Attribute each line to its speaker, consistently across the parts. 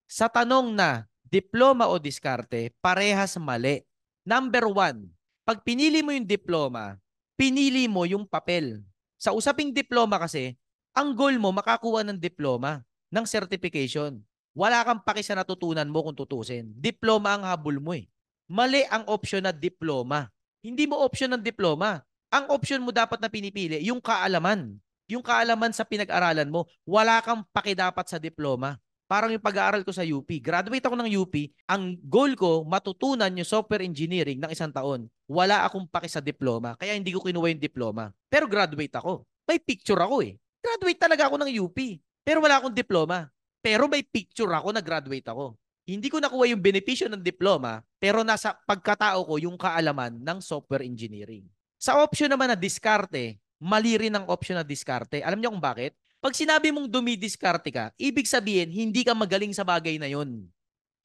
Speaker 1: Sa tanong na diploma o diskarte, parehas mali. Number one, pag pinili mo yung diploma, pinili mo yung papel. Sa usaping diploma kasi, ang goal mo makakuha ng diploma, ng certification. Wala kang paki sa natutunan mo kung tutusin. Diploma ang habol mo eh. Mali ang option na diploma. Hindi mo option ng diploma. Ang option mo dapat na pinipili, yung kaalaman. Yung kaalaman sa pinag-aralan mo, wala kang paki dapat sa diploma. Parang yung pag-aaral ko sa UP. Graduate ako ng UP. Ang goal ko, matutunan yung software engineering ng 1 taon. Wala akong paki sa diploma. Kaya hindi ko kinuha yung diploma. Pero graduate ako. May picture ako eh. Graduate talaga ako ng UP. Pero wala akong diploma. Pero may picture ako na graduate ako. Hindi ko nakuha yung benepisyo ng diploma, pero nasa pagkatao ko yung kaalaman ng software engineering. Sa option naman na diskarte, mali rin ang option na diskarte. Alam niyo kung bakit? Pag sinabi mong dumidiskarte ka, ibig sabihin, hindi ka magaling sa bagay na yun.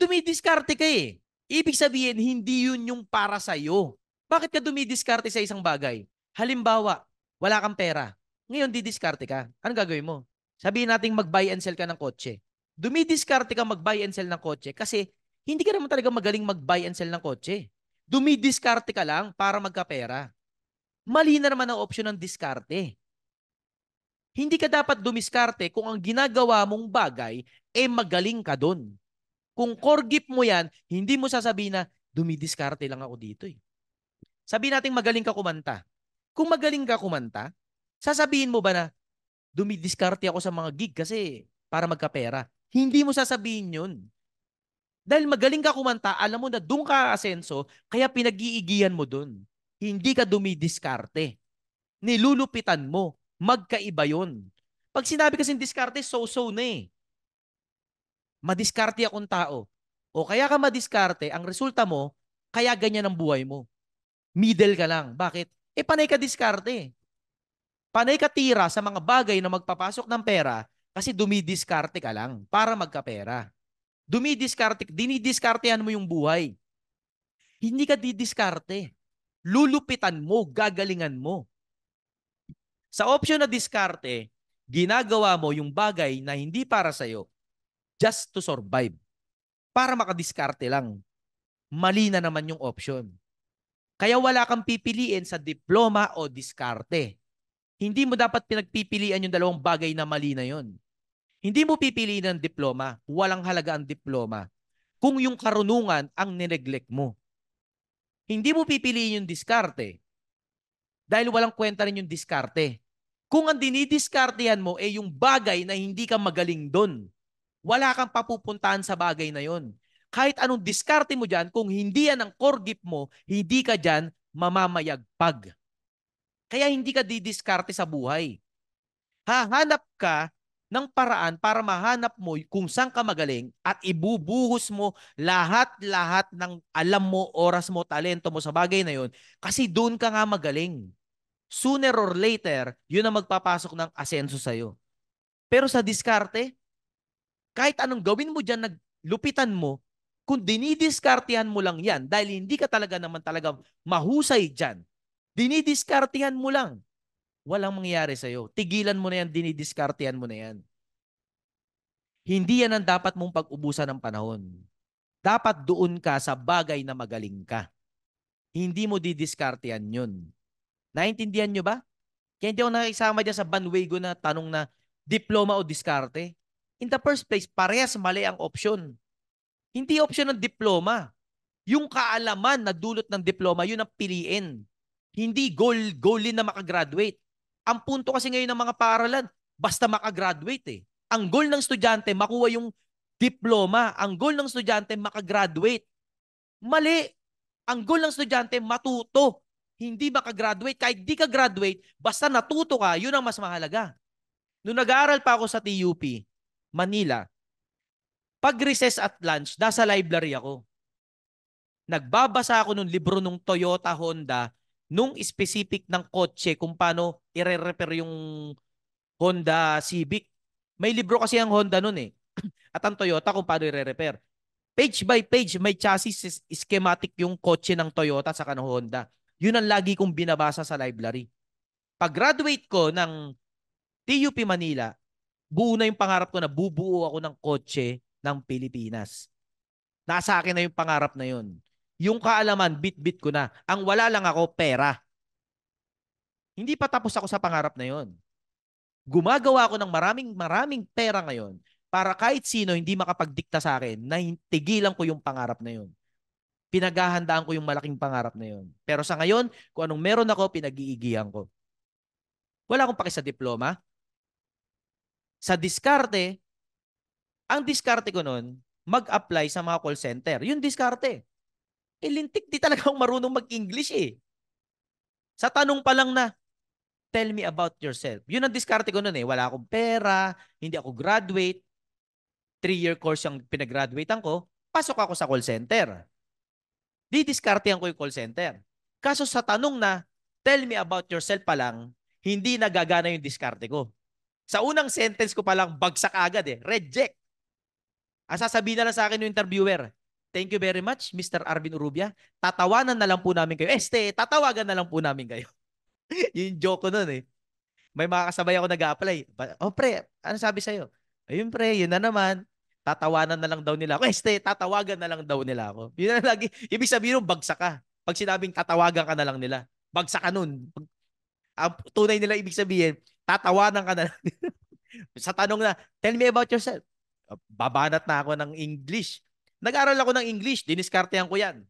Speaker 1: Dumidiskarte ka eh. Ibig sabihin, hindi yun yung para sa'yo. Bakit ka dumidiskarte sa isang bagay? Halimbawa, wala kang pera. Ngayon, didiskarte ka. Anong gagawin mo? Sabihin natin mag-buy and sell ka ng kotse. Dumidiskarte ka mag-buy and sell ng kotse kasi hindi ka naman talaga magaling mag-buy and sell ng kotse. Dumidiskarte ka lang para magkapera. Mali na naman ang option ng diskarte. Hindi ka dapat dumiskarte kung ang ginagawa mong bagay magaling ka doon. Kung core gift mo yan, hindi mo sasabihin na dumidiskarte lang ako dito eh. Sabihin natin magaling ka kumanta. Kung magaling ka kumanta, sasabihin mo ba na dumidiskarte ako sa mga gig kasi para magkapera? Hindi mo sasabihin yun. Dahil magaling ka kumanta, alam mo na doon ka asenso, kaya pinag-iigihan mo doon. Hindi ka dumidiskarte. Nilulupitan mo. Magkaiba yun. Pag sinabi kasing diskarte, so-so na eh. Madiskarte akong tao. O kaya ka madiskarte, ang resulta mo, kaya ganyan ang buhay mo. Middle ka lang. Bakit? Panay ka diskarte. Panay ka tira sa mga bagay na magpapasok ng pera kasi dumidiskarte ka lang para magkapera. Dinidiskartehan mo yung buhay. Hindi ka didiskarte. Lulupitan mo, gagalingan mo. Sa option na diskarte, ginagawa mo yung bagay na hindi para sa'yo just to survive. Para makadiskarte lang. Mali na naman yung option. Kaya wala kang pipiliin sa diploma o diskarte. Hindi mo dapat pinagpipilian yung dalawang bagay na mali na yon. Hindi mo pipiliin ang diploma. Walang halaga ang diploma. Kung yung karunungan ang nineglect mo. Hindi mo pipiliin yung diskarte dahil walang kwenta rin yung diskarte. Kung ang dinidiskartehan mo yung bagay na hindi ka magaling doon, wala kang papupuntahan sa bagay na yon. Kahit anong diskarte mo dyan, kung hindi yan ang core gift mo, hindi ka dyan mamamayagpag. Kaya hindi ka didiskarte sa buhay. Hahanap ka ng paraan para mahanap mo kung saan ka magaling at ibubuhos mo lahat-lahat ng alam mo, oras mo, talento mo sa bagay na yon kasi doon ka nga magaling. Sooner or later, yun ang magpapasok ng asenso sa'yo. Pero sa diskarte, kahit anong gawin mo dyan, naglupitan mo, kung dinidiskartehan mo lang yan, dahil hindi ka talaga naman talaga mahusay dyan, dinidiskartehan mo lang, walang mangyayari sa'yo. Tigilan mo na yan, dinidiskartehan mo na yan. Hindi yan ang dapat mong pag-ubusan ng panahon. Dapat doon ka sa bagay na magaling ka. Hindi mo didiskartehan yun. Naintindihan nyo ba? Kaya hindi ako nakisama dyan sa bandwagon na tanong na diploma o diskarte. In the first place, parehas mali ang option. Hindi option ng diploma. Yung kaalaman na dulot ng diploma, yun ang piliin. Hindi goalin na makagraduate. Ang punto kasi ngayon ng mga paaralan, basta makagraduate eh. Ang goal ng estudyante, makuha yung diploma. Ang goal ng estudyante, makagraduate. Mali. Ang goal ng estudyante, matuto. Hindi makagraduate. Kahit di ka graduate, basta natuto ka, yun ang mas mahalaga. Noong nag-aaral pa ako sa TUP, Manila, pag recess at lunch, nasa library ako. Nagbabasa ako ng libro ng Toyota, Honda, nung specific ng kotse kung paano i-repair yung Honda Civic. May libro kasi ang Honda nun eh. At ang Toyota kung paano i-repair. Page by page, may chassis schematic yung kotse ng Toyota sa ng Honda. Yun ang lagi kong binabasa sa library. Pag-graduate ko ng TUP Manila, buo na yung pangarap ko na bubuo ako ng kotse ng Pilipinas. Nasa akin na yung pangarap na yun. Yung kaalaman, bit-bit ko na. Ang wala lang ako, pera. Hindi pa tapos ako sa pangarap na yun. Gumagawa ako ng maraming pera ngayon para kahit sino hindi makapagdikta sa akin na tigilan ko yung pangarap na yun. Pinaghahandaan ko yung malaking pangarap na yun. Pero sa ngayon, kung anong meron ako, pinag-iigihan ko. Wala akong paki sa diploma. Sa diskarte, ang diskarte ko nun, mag-apply sa mga call center. Yung diskarte. Lintik, di talaga akong marunong mag-English eh. Sa tanong pa lang na, tell me about yourself. Yun ang diskarte ko nun eh. Wala akong pera, hindi ako graduate, 3-year course yung pinag-graduatean ko, pasok ako sa call center. Didiskartehan ko yung call center. Kaso sa tanong na, tell me about yourself pa lang, hindi nagagana yung diskarte ko. Sa unang sentence ko pa lang, bagsak agad eh. Reject. Ang sasabihin na lang sa akin yung interviewer, thank you very much, Mr. Arvin Urubia. Tatawanan na lang po namin kayo. Tatawagan na lang po namin kayo. Yung joke ko nun eh. May mga kasabay ako nag-a-apply. Oh, pre, ano sabi sa'yo? Ayun, pre, yun na naman. Tatawanan na lang daw nila ako. Tatawagan na lang daw nila ako. Yun na lagi. Ibig sabihin nun, bagsak ka. Pag sinabing tatawagan ka na lang nila, bagsak ka nun. Ang tunay nila ibig sabihin, tatawanan ka na lang. Sa tanong na, tell me about yourself. Babanat na ako ng English. Nag-aral ako ng English. Diniskartehan ko yan.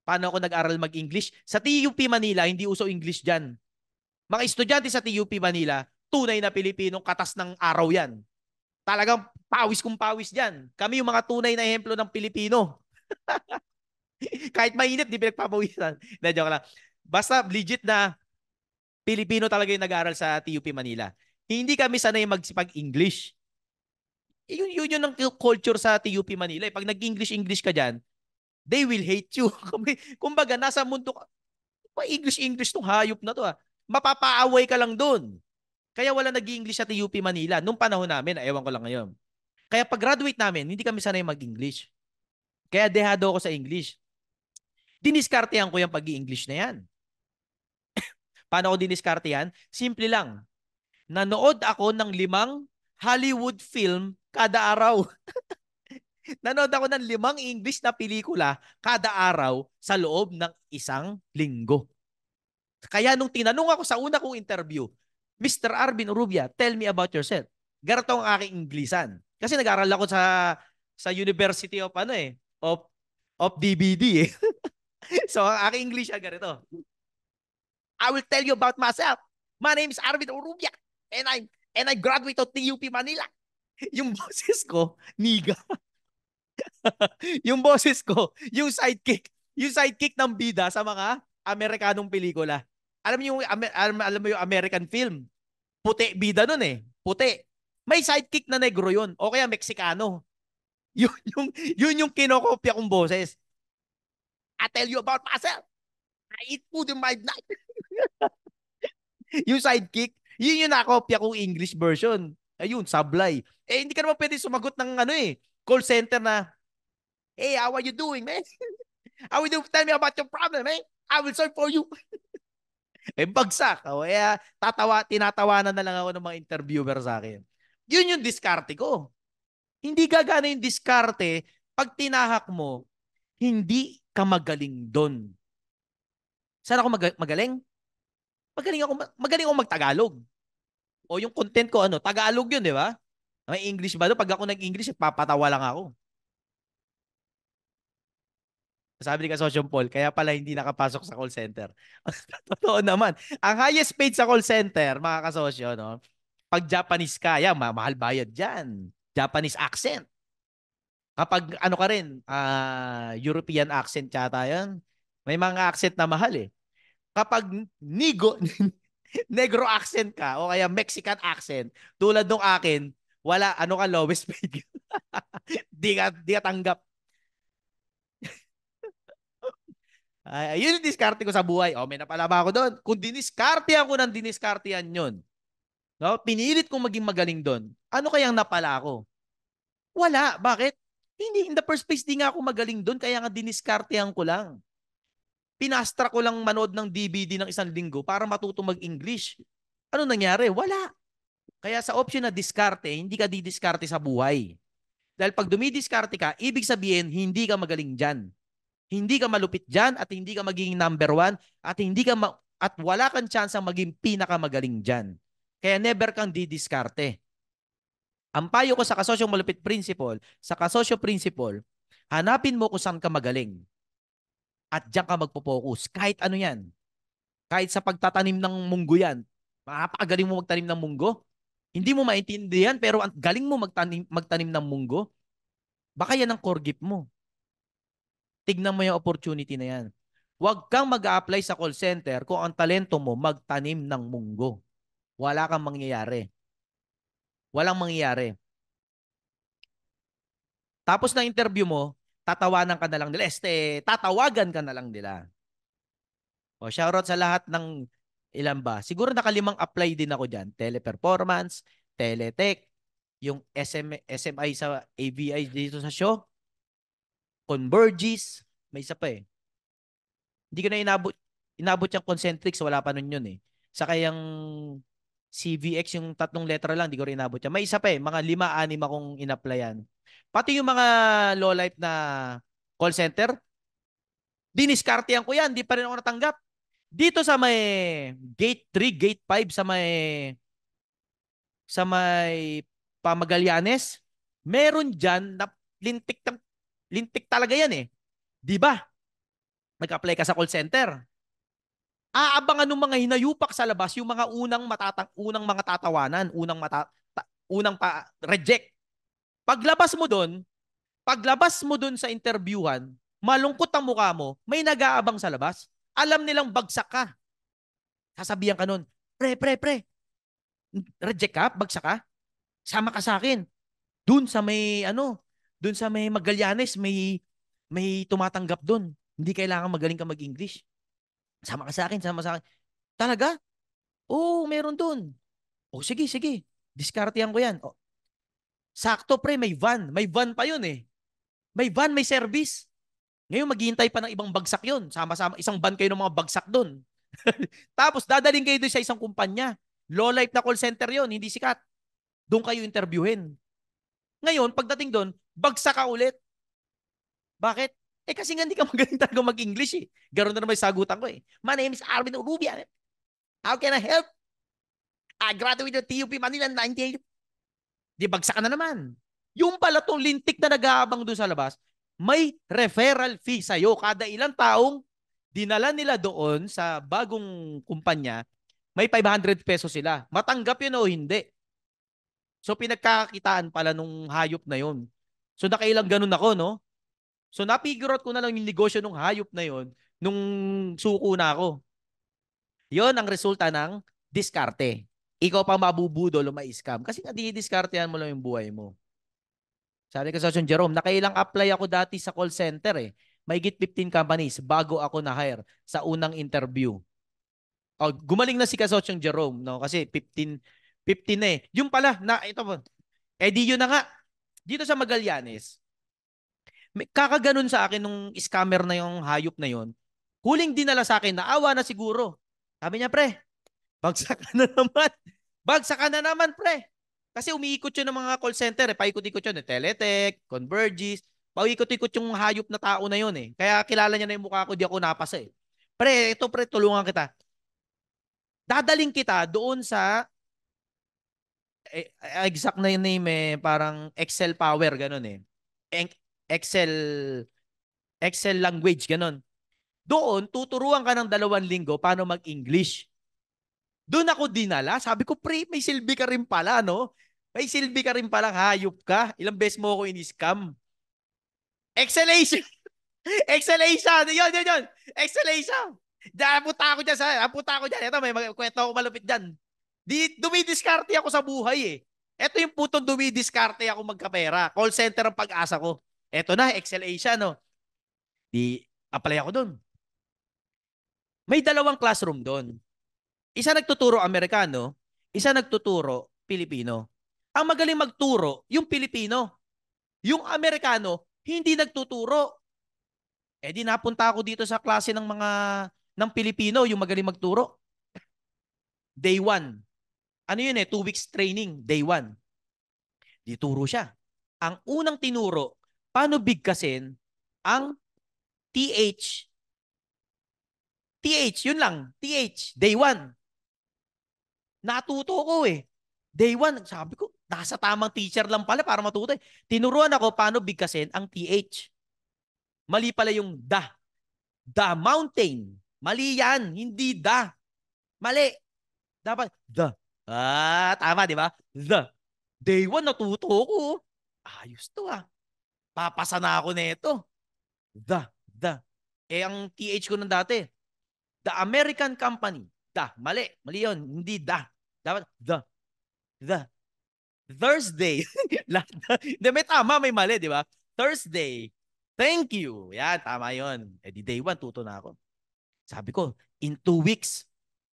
Speaker 1: Paano ako nag-aral mag-English? Sa TUP Manila, hindi uso English dyan. Mga estudyante sa TUP Manila, tunay na Pilipinong katas ng araw yan. Talagang pawis kung pawis dyan. Kami yung mga tunay na ehemplo ng Pilipino. Kahit mainit, di pinagpapawisan. Joke lang. Basta legit na Pilipino talaga yung nag-aaral sa TUP Manila. Hindi kami sanay magsipag-English. Yun ang culture sa TUP Manila. Pag nag-English ka dyan, they will hate you. Kumbaga, nasa mundo ka, English tong hayop na to. Mapapaaway ka lang doon. Kaya wala nag-English sa TUP Manila. Nung panahon namin, ewan ko lang ngayon. Kaya pag graduate namin, hindi kami sanay mag-English. Kaya dehado ako sa English. Diniskartehan ko yung pag-i-English na yan. Paano ko diniskartehan? Simple lang. Nanood ako ng 5 Hollywood film kada araw. Nanood ako ng 5 English na pelikula kada araw sa loob ng 1 linggo. Kaya nung tinanong ako sa una kong interview, Mr. Arvin Urubia, tell me about yourself. Ganito ang aking Inglisan. Kasi nag-aral ako sa University of DVD eh. So ang aking English ay ganito. I will tell you about myself. My name is Arvin Urubia and I graduate of TUP Manila. Yung boses ko, niga. Yung boses ko, yung sidekick ng bida sa mga Amerikanong pelikula. Alam mo yung American film? Puti bida nun eh. Puti. May sidekick na negro yun. O kaya Meksikano. Yun yung kinokopya kong boses. I tell you about myself. I eat food in my night. Yung sidekick, yun yung nakopya kong English version. Ayun, sablay. Hindi ka naman pwede sumagot ng call center na, hey, how are you doing, man? How are you doing? Tell me about your problem, man. I will solve for you. Bagsak. Kaya tinatawanan na lang ako ng mga interviewer sa akin. Yun yung diskarte ko. Hindi gagana yung diskarte pag tinahak mo, hindi ka magaling doon. Saan ako magaling? Magaling ako mag-Tagalog. O yung content ko, Tagalog yun, di ba? May English ba doon? Pag ako nag-English, papatawa lang ako. Sabi ni Kasosyo Paul, kaya pala hindi nakapasok sa call center. Totoo naman. Ang highest paid sa call center, mga kasosyo, no? Pag Japanese ka, mahal bayad dyan. Japanese accent. Kapag ka rin, European accent yata yan. May mga accent na mahal eh. Kapag negro accent ka o kaya Mexican accent, tulad nung akin, wala, ka, lowest paid. di ka tanggap. Yun yung diskarte ko sa buhay. May napalama ako doon. Kung diniskartehan ko ng diniskartehan yun, no? Pinilit kong maging magaling doon, ano kayang napala ako? Wala. Bakit? Hindi, in the first place, di nga ako magaling doon, kaya nga diniskartehan ko lang. Pinastra ko lang manood ng DVD ng 1 linggo para matuto mag-English. Ano nangyari? Wala. Kaya sa option na diskarte, hindi ka didiskarte sa buhay. Dahil pag dumidiskarte ka, ibig sabihin, hindi ka magaling dyan. Hindi ka malupit dyan at hindi ka magiging number one at hindi ka at wala kang chance ang maging pinakamagaling dyan. Kaya never kang didiskarte. Ang payo ko sa kasosyo malupit principle, sa kasosyo principle, hanapin mo kung saan ka magaling at diyan ka magpo-focus. Kahit ano yan. Kahit sa pagtatanim ng munggo yan. Mapakagaling mo magtanim ng munggo. Hindi mo maintindihan pero ang galing mo magtanim ng munggo. Baka yan ang core gift mo. Tignan mo yung opportunity na yan. Huwag kang mag-a-apply sa call center kung ang talento mo magtanim ng munggo. Wala kang mangyayari. Walang mangyayari. Tapos na interview mo, tatawanan ka na lang nila. Tatawagan ka na lang nila. O, shoutout sa lahat ng ilan ba? Siguro nakalimang apply din ako dyan. Teleperformance, Teletech, yung SMI sa AVI dito sa show, Convergys, may isa pa eh. Hindi ko na inabot yung Concentrix, wala pa nun yun eh. Saka yung CVX, yung 3 letra lang, di ko rin inabot yan. May isa pa eh, mga 5-6 akong in-applyan. Pati yung mga low life na call center, diniskartehan ko yan, di pa rin ako natanggap. Dito sa may gate 3, gate 5, sa may Pamagallanes, meron dyan na lintik talaga yan eh. Di ba? Nag-apply ka sa call center. Aabangan ng mga hinayupak sa labas yung mga unang mga tatawanan, unang pa reject. Paglabas mo doon sa interviewhan, malungkot ang mukha mo, may nag-aabang sa labas. Alam nilang bagsak ka. Sasabihan ka nun, pre, reject ka, bagsak ka, sama ka sa akin. Doon sa may doon sa may Magallanes, may tumatanggap doon. Hindi kailangan magaling ka mag-English. Sama ka sa akin, sama sa akin. Talaga? Oo, meron doon. O sige. Diskartehan ko yan. O, sakto pre, may van. May van pa yun eh. May van, may service. Ngayon maghihintay pa ng ibang bagsak yun. Sama-sama, isang van kayo ng mga bagsak doon. Tapos dadaling kayo doon sa isang kumpanya. Low life na call center yun, hindi sikat. Doon kayo interviewin. Ngayon, pagdating doon, bagsak ka ulit. Bakit? Kasi nga hindi ka magaling talaga mag-English eh. Ganoon na naman yung sagutan ko eh. My name is Arvin Urubia. How can I help? I graduated TUP Manila 98. Di bagsak ka na naman. Yung pala tong lintik na nag-aabang doon sa labas, may referral fee sa'yo. Kada ilang taong dinala nila doon sa bagong kumpanya, may 500 pesos sila. Matanggap yun o hindi. So pinagkakakitaan pala nung hayop na yun. So nakailang ganun ako, no? So napigure out ko na lang yung negosyo nung hayop na yun nung suko na ako. Yon ang resulta ng diskarte. Ikaw pa mabubudol o ma-scam kasi nga di-diskartehan mo lang yung buhay mo. Sabi ko sa Sir Jerome, nakailang apply ako dati sa call center eh. Mahigit 15 companies bago ako na-hire sa unang interview. Oh, gumaling na si Kasosyong Jerome, no? Kasi 15 na eh. Yung pala, ito po. Di yun na nga. Dito sa Magallanes, kakaganon sa akin nung scammer na yung hayop na yun. Huling dinala sa akin, naawa na siguro. Sabi niya, pre, bagsak ka na naman. Bagsak ka na naman, pre. Kasi umiikot yun ng mga call center. Paikot-ikot yun. Teletech, Convergys. Paikot-ikot yung hayop na tao na yun eh. Kaya kilala niya na yung mukha ko, di ako napasa eh. Pre, ito pre, tulungan kita. Dadaling kita doon sa exact na yung name eh, parang Excel Power, ganun eh. Excel Excel language, ganun. Doon, tuturuan ka ng 2 linggo paano mag-English. Doon ako dinala. Sabi ko, pre, may silbi ka rin pala, no? May silbi ka rin pala, hayop ka. Ilang beses mo ako in-scam. Excelation! Excelation! Yun. Excelation! Apunta ako dyan. Ito, may kwento ako malupit dyan. Dumidiskarte ako sa buhay eh. Ito yung putong dumidiskarte ako magkapera. Call center ang pag-asa ko. Ito na, Excelation, no? Apply ako doon. May 2 classroom doon. Isa nagtuturo Amerikano, isa nagtuturo Pilipino. Ang magaling magturo, yung Pilipino. Yung Amerikano, hindi nagtuturo. Di napunta ako dito sa klase ng Pilipino, yung magaling magturo. Day 1. Ano yun 2 weeks training, day 1. Di turo siya. Ang unang tinuro, paano bigkasin ang TH. TH, yun lang. TH, day one. Natuto ko eh. Day one, sabi ko, nasa tamang teacher lang pala para matuto eh. Tinuruan ako paano bigkasin ang TH. Mali pala yung da. The mountain. Mali yan, hindi da. Mali. Dapat the. Ah, tama, di ba? The. Day one, natuto ko. Ayos to ah. Papasa na ako nito. The. Eh, ang TH ko nung dati, the American company. Da. Mali. Mali yun. Hindi da. Dapat the. Thursday. Hindi, may tama, may mali, di ba? Thursday. Thank you. Yan, tama yun. Eh, di day one, tuto na ako. Sabi ko, in 2 weeks,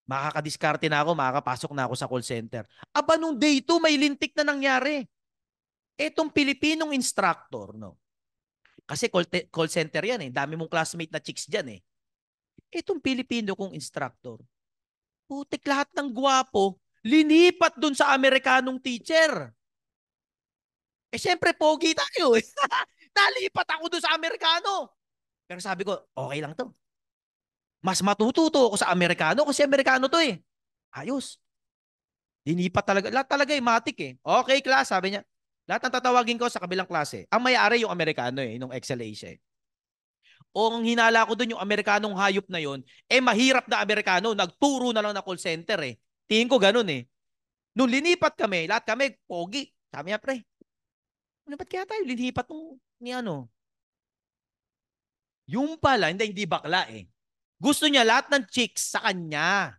Speaker 1: makakadiskarte na ako, makakapasok na ako sa call center. Aba, nung day 2, may lintik na nangyari. Etong Pilipinong instructor, no? Kasi call center yan eh. Dami mong classmate na chicks dyan eh. Etong Pilipino kong instructor, putik lahat ng gwapo, linipat dun sa Amerikanong teacher. Eh, syempre, pogi tayo eh. Nalipat ako dun sa Amerikano. Pero sabi ko, okay lang to. Mas matututo ako sa Amerikano kasi Amerikano to eh. Ayos. Linipat talaga. Lahat talaga eh, matik eh. Okay, class, sabi niya. Lahat ng tatawagin ko sa kabilang klase. Ang may-ari yung Amerikano eh, nung Excel Asia eh. O ang hinala ko dun yung Amerikanong hayop na yon, eh mahirap na Amerikano, nagturo na lang na call center eh. Tingin ko ganun eh. Nung linipat kami, lahat kami, pogi. Sabi niya, pre, ano ba't kaya tayo linipat nung, ni ano? Yung pala, hindi bakla eh. Gusto niya lahat ng chicks sa kanya.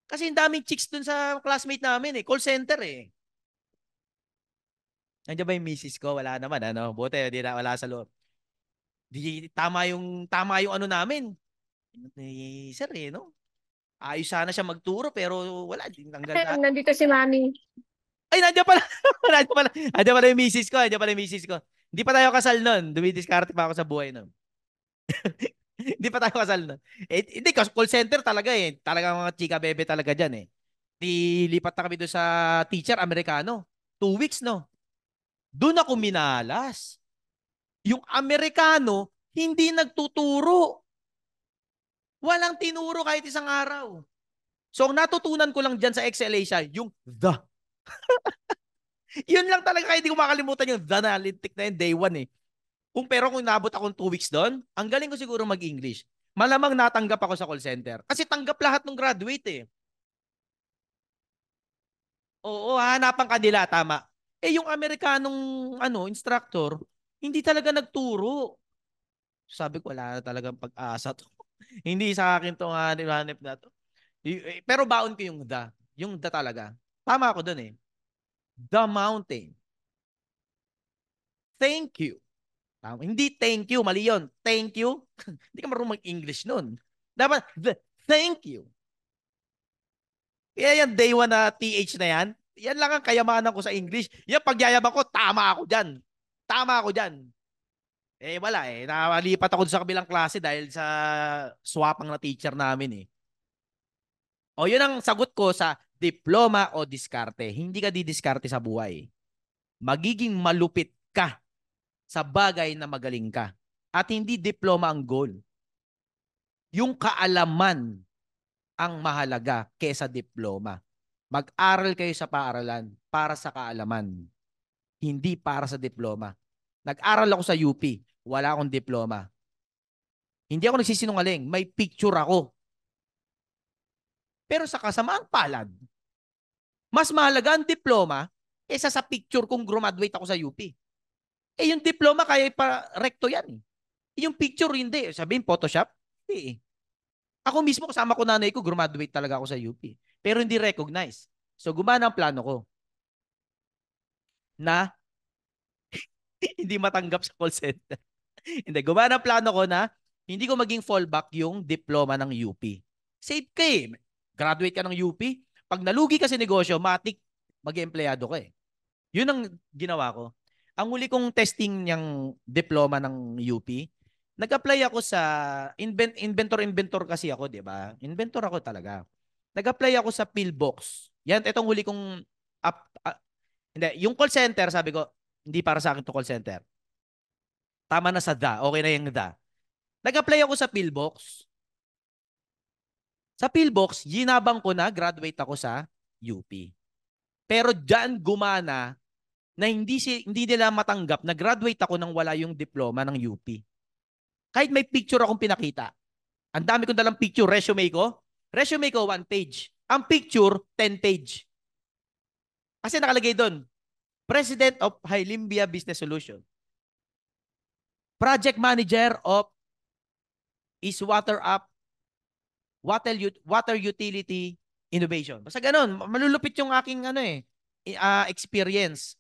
Speaker 1: Kasi yung daming chicks dun sa classmate namin eh. Call center eh. Nandiyan ba yung misis ko? Wala naman, ano? Buti, di na, wala sa loob. Di, tama yung ano namin. Ni sir eh, no? Ayos sana siya magturo, pero wala. Tanggal na.
Speaker 2: Nandito si Mami.
Speaker 1: Ay, nandiyan pala. Nandiyan pala yung misis ko. Nandiyan pala yung misis ko. Hindi pa tayo kasal nun. Dumidiskarte pa ako sa buhay nun. Hindi pa tayo kasal nun. Eh, hindi, call center talaga eh. Talagang mga chika bebe talaga dyan eh. Dilipat na kami doon sa teacher, Amerikano. 2 weeks, no? Doon ako minalas. Yung Amerikano, hindi nagtuturo. Walang tinuro kahit isang araw. So, ang natutunan ko lang dyan sa Excel-Asia, yung the. Yun lang talaga, kaya hindi ko makalimutan yung the na lintik na yun, day one eh. Pero kung nabot akong 2 weeks doon, ang galing ko siguro mag-English. Malamang natanggap ako sa call center. Kasi tanggap lahat ng graduate eh. Oo, hanapan kanila, tama. Eh yung Amerikanong instructor, hindi talaga nagturo. Sabi ko, wala na talagang pag-asa to. Hindi sa akin to hanip na to. Pero baon ko yung the. Yung the talaga. Tama ako dun eh. The mountain. Thank you. Tama. Hindi thank you, mali yun. Thank you. Hindi ka marunong mag-English nun. Dapat, thank you. Kaya yan, day one na TH na yan, yan lang ang kayamanan ko sa English. Yan, pagyayaman ko, tama ako dyan. Tama ako dyan. Eh, wala eh. Nakalipat ako sa kabilang klase dahil sa swapang na teacher namin eh. O, yun ang sagot ko sa diploma o diskarte. Hindi ka didiskarte sa buhay. Magiging malupit ka sa bagay na magaling ka. At hindi diploma ang goal. Yung kaalaman ang mahalaga kesa diploma. Mag-aral kayo sa paaralan para sa kaalaman, hindi para sa diploma. Nag-aral ako sa UP, wala akong diploma. Hindi ako nagsisinungaling, may picture ako. Pero sa kasamaang palad, mas mahalaga ang diploma kaysa sa picture kung graduate ako sa UP. Eh yung diploma kaya pa recto yan. Yung picture hindi. Sabihin Photoshop? Hindi. Ako mismo kasama ko nanay ko, graduate talaga ako sa UP. Pero hindi recognize. So gumana ang plano ko na hindi matanggap sa call center. Hindi, gumana ang plano ko na hindi ko maging fallback yung diploma ng UP. Safe ka eh. Graduate ka ng UP. Pag nalugi ka sa negosyo, matik mag-empleyado ka eh. Yun ang ginawa ko. Ang huli kong testing ng diploma ng UP, nag-apply ako sa inventor kasi ako, 'di ba? Inventor ako talaga. Nag-apply ako sa Pillbox. Yan, itong huli kong hindi, yung call center, sabi ko, Hindi para sa akin to call center. Tama na sa the. Okay na yung the. Nag-apply ako sa PhilBox. Sa PhilBox, ginabang ko na graduate ako sa UP. Pero diyan gumana na hindi nila matanggap na graduate ako nang wala yung diploma ng UP. Kahit may picture akong pinakita. Ang dami kong dalang picture, resume ko. Resume ko, 1 page. Ang picture, 10 page. Kasi nakalagay doon, President of Hylimbia Business Solution. Project Manager of is Water Up, Water Utility Innovation. Basta ganun, malulupit yung aking experience.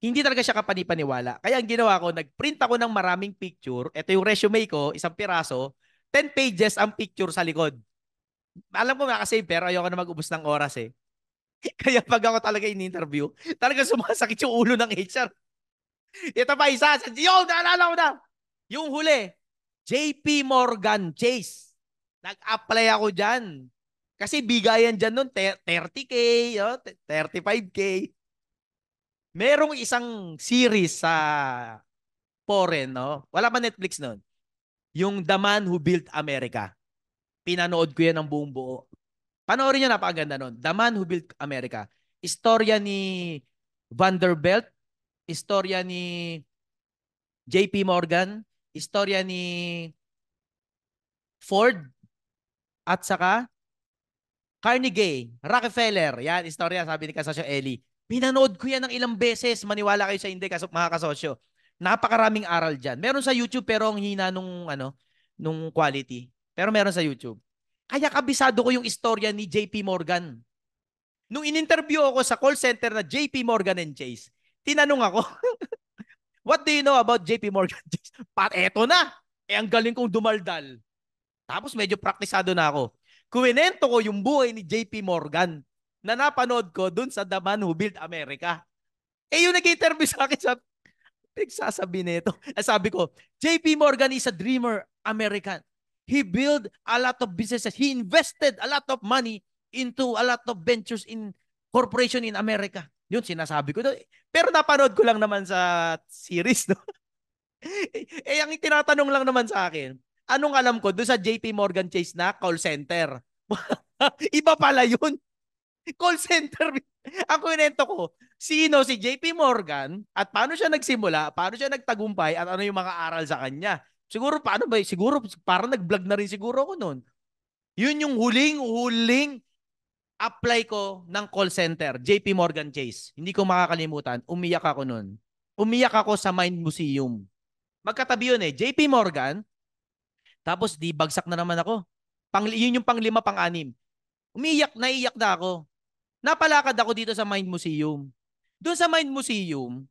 Speaker 1: Hindi talaga siya kapanipaniwala. Kaya ang ginawa ko, nag-print ako ng maraming picture. Ito yung resume ko, isang piraso. 10 pages ang picture sa likod. Alam ko makasave pero ayoko na mag-ubos ng oras eh. Kaya pag ako talaga in-interview, talaga sumasakit yung ulo ng HR. Ito pa isa. Yo, naalala ko na. Yung huli, JP Morgan Chase. Nag-apply ako dyan. Kasi bigayan dyan nun, 30K, 35K. Merong isang series sa foreign, no? Wala pa Netflix nun. Yung The Man Who Built America. Pinanood ko yan ng buong buo. Panoorin nyo, napakaganda nun. The Man Who Built America. Istorya ni Vanderbilt, istorya ni JP Morgan, istorya ni Ford, at saka Carnegie, Rockefeller. Yan, istorya, sabi ni Kasosyo Eli. Pinanood ko yan ng ilang beses. Maniwala kayo sa hindi, mga kasosyo. Napakaraming aral dyan. Meron sa YouTube pero ang hina nung quality. Pero meron sa YouTube. Kaya kabisado ko yung istorya ni JP Morgan. Nung in-interview ako sa call center na JP Morgan and Chase, tinanong ako, what do you know about JP Morgan and Chase? Eto na. Ang galing kong dumaldal. Tapos medyo praktisado na ako. Kuwinento ko yung buhay ni JP Morgan na napanood ko dun sa The Man Who Built America. Yung nag-interview sa akin, nagsasabi nito. Sabi ko, JP Morgan is a dreamer American. He built a lot of businesses. He invested a lot of money into a lot of ventures in corporation in America. Yun, sinasabi ko. Pero napanood ko lang naman sa series. No? Ang tinatanong lang naman sa akin, anong alam ko doon sa JP Morgan Chase na call center? Iba pala yun. Call center. Ang kwento ko, sino si JP Morgan at paano siya nagsimula, paano siya nagtagumpay at ano yung mga aral sa kanya. Siguro paano ba? Siguro parang nag-vlog na rin siguro ako noon. Yun yung huling apply ko ng call center, JP Morgan Chase. Hindi ko makakalimutan. Umiyak ako noon. Umiyak ako sa Mind Museum. Magkatabi yun eh. JP Morgan, tapos di bagsak na naman ako. Yun yung pang-5, pang-6. Naiyak na ako. Napalakad ako dito sa Mind Museum. Doon sa Mind Museum,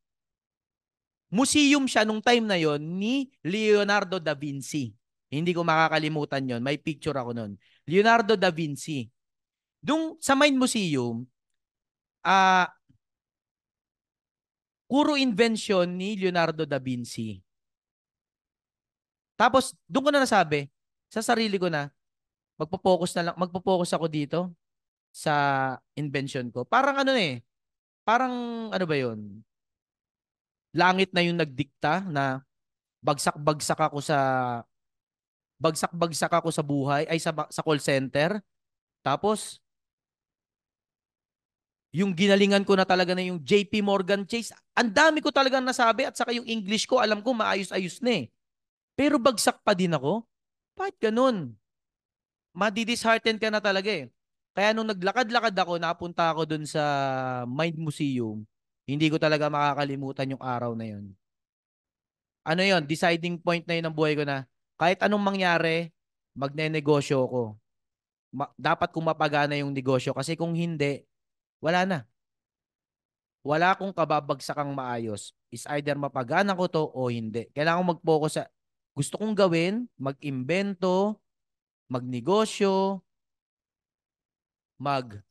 Speaker 1: museum siya nung time na yon ni Leonardo da Vinci. Hindi ko makakalimutan yon. May picture ako nun. Leonardo da Vinci. Doon sa Mind Museum, puro invention ni Leonardo da Vinci. Tapos, doon ko na nasabi, sa sarili ko na, magpo-focus ako dito sa invention ko. Parang parang ano ba yun? Langit na yung nagdikta na bagsak-bagsak ako sa buhay, ay sa call center. Tapos, yung ginalingan ko na talaga na yung JP Morgan Chase, ang dami ko talagang nasabi at saka yung English ko, alam ko maayos-ayos na eh. Pero bagsak pa din ako. Bakit ganun? Madidishearten ka na talaga eh. Kaya nung naglakad-lakad ako, napunta ako dun sa Mind Museum, hindi ko talaga makakalimutan yung araw na yun. Ano yun, deciding point na yun ng buhay ko na kahit anong mangyari, magne-negosyo ko. Dapat kong mapagana yung negosyo kasi kung hindi, wala na. Wala akong kababagsakang maayos. Is either mapagana ko to o hindi. Kailangan ko mag-focus sa gusto kong gawin, mag-imbento, magnegosyo, mag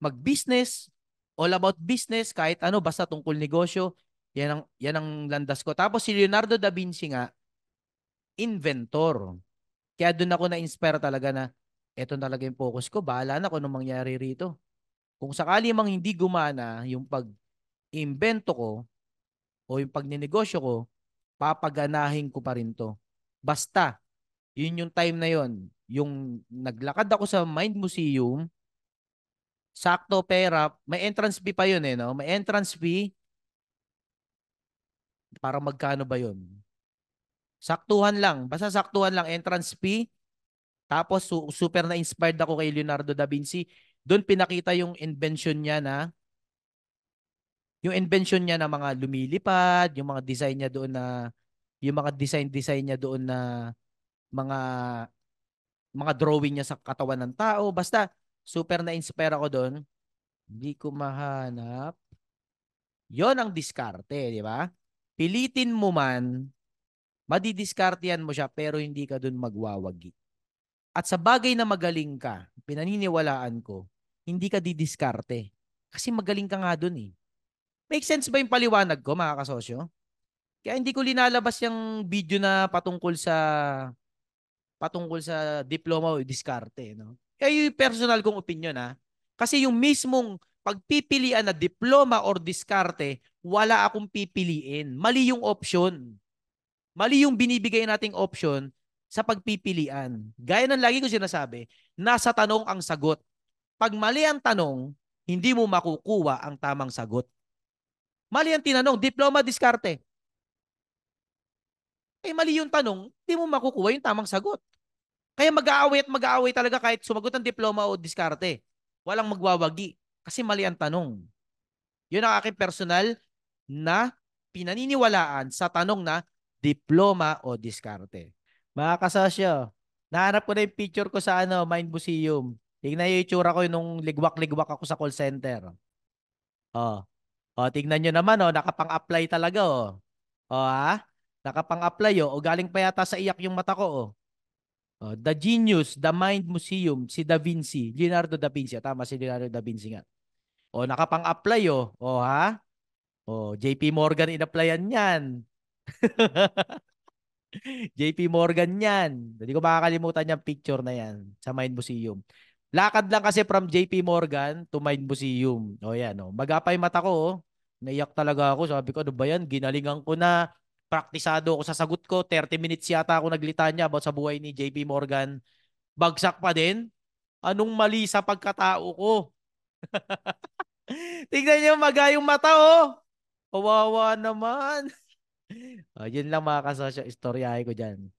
Speaker 1: mag-business, all about business, kahit ano, basta tungkol negosyo, yan ang landas ko. Tapos si Leonardo da Vinci nga, inventor. Kaya doon ako na-inspire talaga na eto talaga yung focus ko. Bahala na kung anong mangyari rito. Kung sakali mang hindi gumana yung pag-imbento ko o yung pagninegosyo ko, papaganahin ko pa rin to. Basta, yun yung time na yun. Yung naglakad ako sa Mind Museum, sakto pera, may entrance fee pa yun eh, no? May entrance fee, para magkano ba yun? Saktuhan lang, basta saktuhan lang entrance fee. Tapos super na inspired ako kay Leonardo da Vinci. Doon pinakita yung invention niya na mga lumilipad, yung mga design niya doon na yung mga design niya doon na mga drawing niya sa katawan ng tao. Basta super na inspire ako doon. Hindi ko mahanap. Yon ang diskarte, di ba? Pilitin mo man, madidiskartehan mo siya pero hindi ka doon magwawagi. At sa bagay na magaling ka, pinaniniwalaan ko, hindi ka didiskarte. Kasi magaling ka nga doon eh. Make sense ba yung paliwanag ko, mga kasosyo? Kaya hindi ko linalabas yung video na patungkol sa diploma o diskarte, no? Kaya yung personal kong opinion ha. Kasi yung mismong pagpipilian na diploma or diskarte, wala akong pipiliin. Mali yung option. Mali yung binibigay nating option sa pagpipilian. Gaya ng lagi ko sinasabi, nasa tanong ang sagot. Pag mali ang tanong, hindi mo makukuha ang tamang sagot. Mali ang tinanong, diploma, diskarte. Eh mali yung tanong, hindi mo makukuha yung tamang sagot. Kaya mag-aaway at mag-aaway talaga kahit sumagot ng diploma o diskarte. Walang magwawagi kasi mali ang tanong. Yun ang aking personal na pinaniniwalaan sa tanong na diploma o diskarte. Mga kasosyo, nahanap ko na yung picture ko sa Mind Museum. Tingnan yung itsura ko nung ligwak-ligwak ako sa call center. Oh. Oh, tingnan nyo naman, oh, nakapang-apply talaga, oh. Oh, ha? Nakapang-apply, oh. O galing pa yata sa iyak yung mata ko, oh. Oh, The Genius, The Mind Museum, si Da Vinci, Leonardo da Vinci. Tama si Leonardo da Vinci nga. Oh, nakapang-apply, oh. Oh, ha? Oh, JP Morgan in-applyan yan. JP Morgan yan. Hindi ko makakalimutan yung picture na yan sa Mind Museum. Lakad lang kasi from JP Morgan to Mind Museum. O yan, o. Magapay mata ko, oh. Naiyak talaga ako. Sabi ko, ano ba yan? Ginalingan ko na. Praktisado ako sa sagot ko. 30 minutes yata ako naglitanya about sa buhay ni JP Morgan. Bagsak pa din. Anong mali sa pagkatao ko? Tignan niyo magayong mata, oh. Kawawa naman. Yun lang mga kasosyo, istoryahe ko dyan.